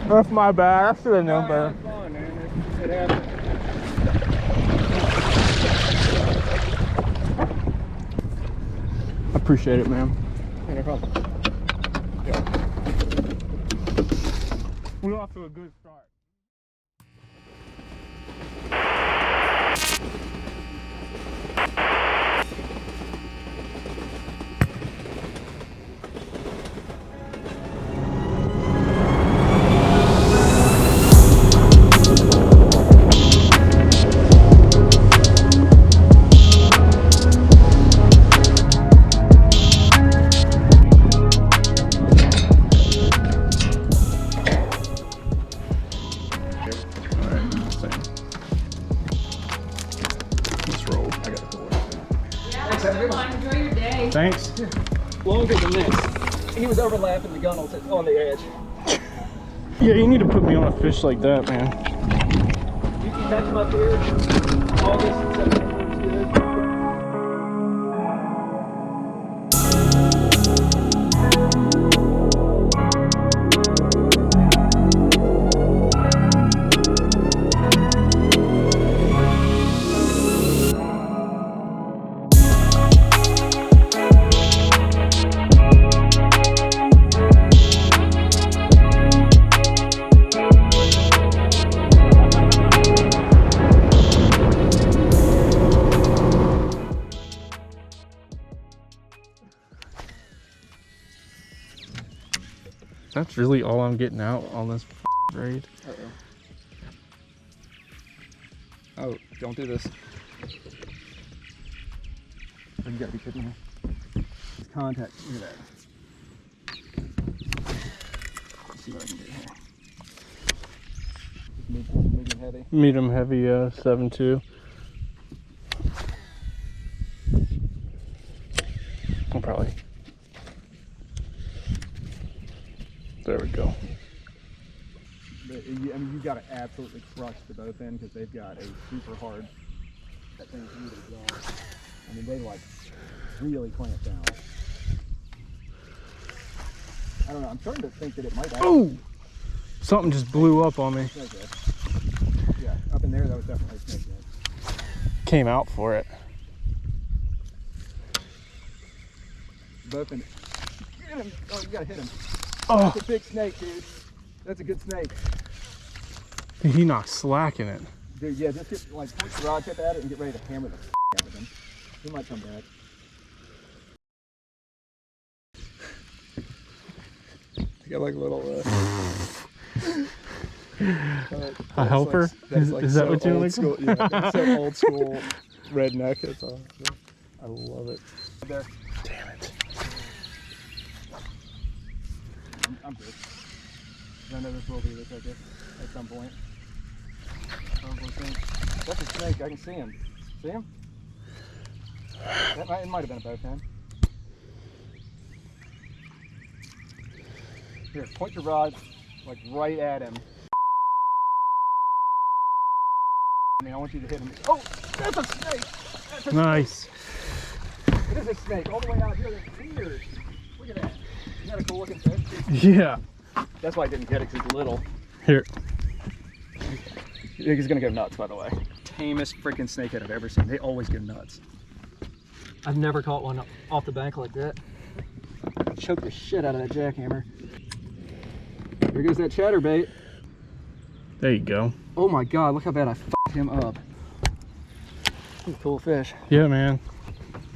That's my bad. I should have known better. It's fun, man. It happens. I appreciate it, man. No problem. We're off to a good start. Enjoy your day. Thanks. Longer than this. He was overlapping the gunnels on the edge. Yeah, you need to put me on a fish like that, man. You can catch him up here. August and September is good. That's really all I'm getting out on this raid. Oh, don't do this. Oh, you gotta be kidding me. It's contact. Look at that. Let's see what I can do here. Medium heavy. Medium heavy, 7.2. I'll probably. There we go. But, I mean, you gotta absolutely crush the Bowfin because they've got a super hard. That thing's really long. I mean, they like really clamp down. I don't know. I'm starting to think that it might. Oh! Something just blew up on me. Snakehead. Yeah, up in there, that was definitely a snakehead. Came out for it. Bowfin. Get him! Oh, you gotta hit him. Oh, That's a big snake, dude. That's a good snake. he knocked slack in it. Dude, yeah, just get, like, point the rod tip at it and get ready to hammer the out of him. He might come back. You got like a little, a helper? Like, is that what you're looking for? Yeah, it's so old school redneck. It's all, I love it. There. Damn it. I'm good. I know this will be this, I guess, at some point. That's a snake. I can see him. See him? It might have been a Bowfin. Here, point your rod like right at him. I mean, I want you to hit him. Oh, that's a snake! That's a Nice. snake. It is a snake all the way out here. That's weird. Look at that. Isn't that a cool looking fish? Yeah. That's why I didn't get it, because he's little. Here. He's gonna go nuts, by the way. Tamest freaking snakehead I've ever seen. They always go nuts. I've never caught one off the bank like that. Choke the shit out of that jackhammer. There goes that chatterbait. There you go. Oh my god, look how bad I fucked him up. He's a cool fish. Yeah, man.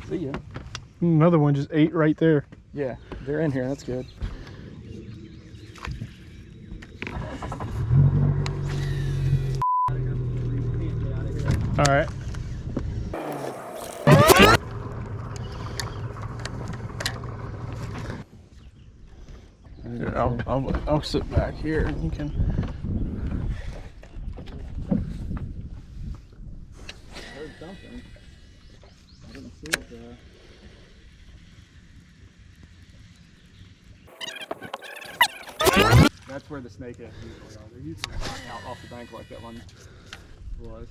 See ya. Another one just ate right there. Yeah, they're in here. That's good. All right. Here, I'll sit back here and you can. Heard something. I didn't see it there. That's where the snakeheads usually are. They're usually out off the bank like that one was.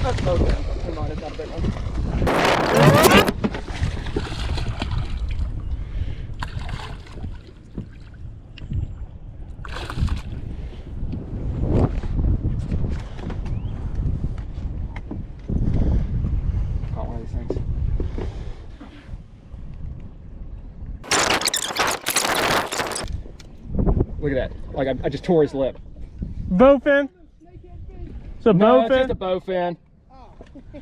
That's bowfin. Never mind, it's not a big one. Caught one of these things. Look at that. Like I just tore his lip. Bowfin? It's a No, it's bowfin? just a bowfin. Oh. I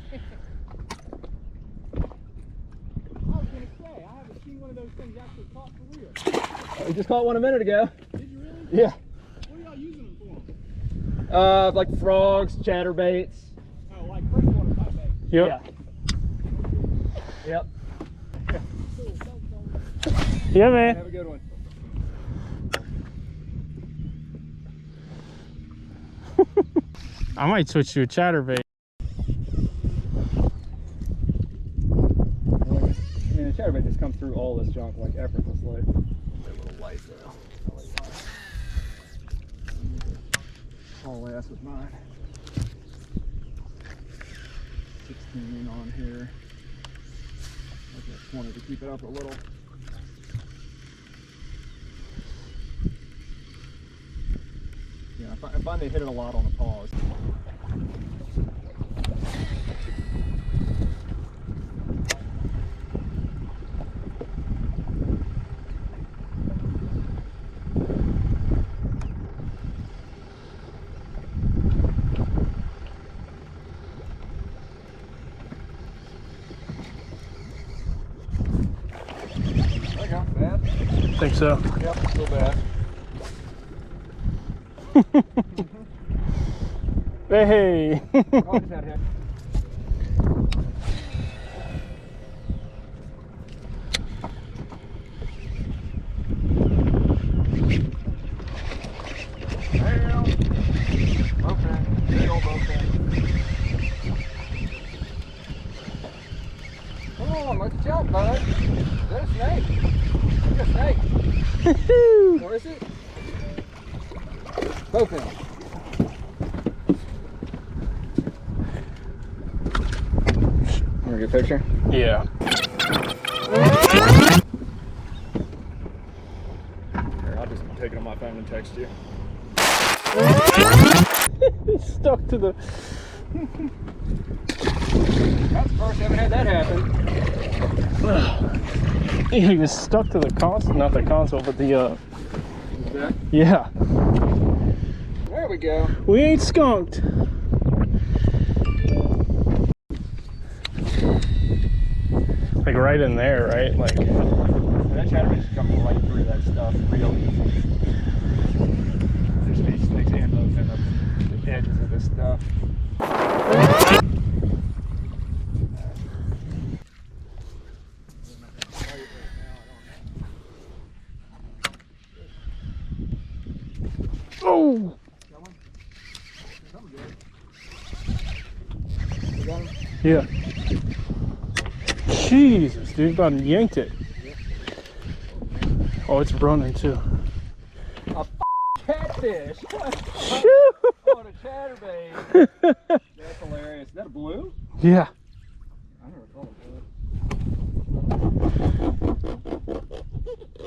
was gonna say, I haven't seen one of those things actually caught for real. We just caught one a minute ago. Did you really? Yeah. What are y'all using them for? Like frogs, chatterbaits. Oh, like freshwater type bait. Yep. Yeah. Yep. Cool, thanks, fellas. Yeah, man. Have a good one. I might switch to a chatterbait. I mean, the chatterbait just comes through all this junk like effortlessly. A little light though. All ass with mine. 16 on here. I just wanted to keep it up a little. Yeah, I find they hit it a lot on the paws. There you go, bad? Think so. Yep, still bad. Hey. Oh, I just had hit. There you go. Bowfin. Big old bowfin. Come on, let's jump, bud. Is that a snake? Look at a snake. Or is it? Bowfin. Want to get a picture? Yeah. Here, I'll just take it on my phone and text you. He's stuck to the... That's the first I haven't had that happen. He was stuck to the console, not the console, but the, Back. yeah. There we go. We ain't skunked. Like right in there, right? Like, That chatterbait's coming right through that stuff real easy. There's these snakes and bowfin up in the edges of this stuff. oh! Yeah. Jesus, dude, about yanked it. Oh, it's running too. A catfish! Shoo! On a chatterbait! That's hilarious. Is that a blue? Yeah. I never caught a blue.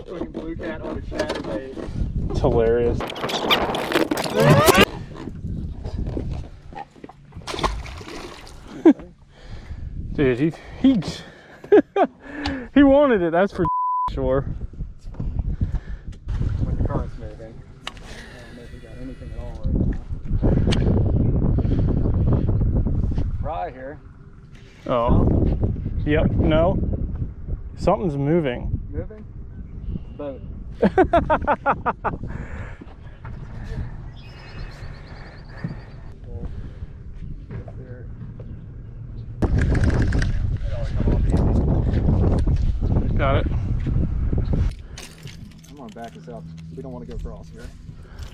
Fucking blue cat on a chatterbait. It's hilarious. Dude, he he wanted it, that's for sure. When the current's moving. I don't know if we got anything at all right now. Fry here. Oh. Yep, no. Something's moving. Moving? Boat. Got it. I'm gonna back this up. We don't want to go across here.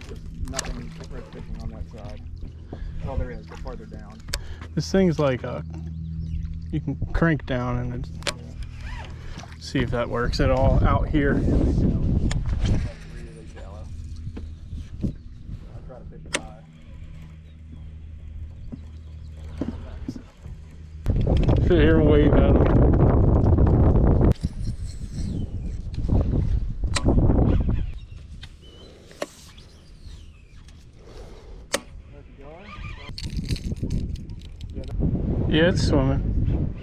There's nothing worth fishing on that side. Oh, there is, but farther down. This thing's like you can crank down and it's, see if that works at all out here. Really shallow. Really shallow. I'll try to fish it high. sit here and wave at them. Yeah, it's swimming.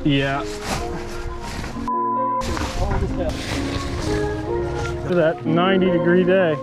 Yeah. Look at that 90-degree day.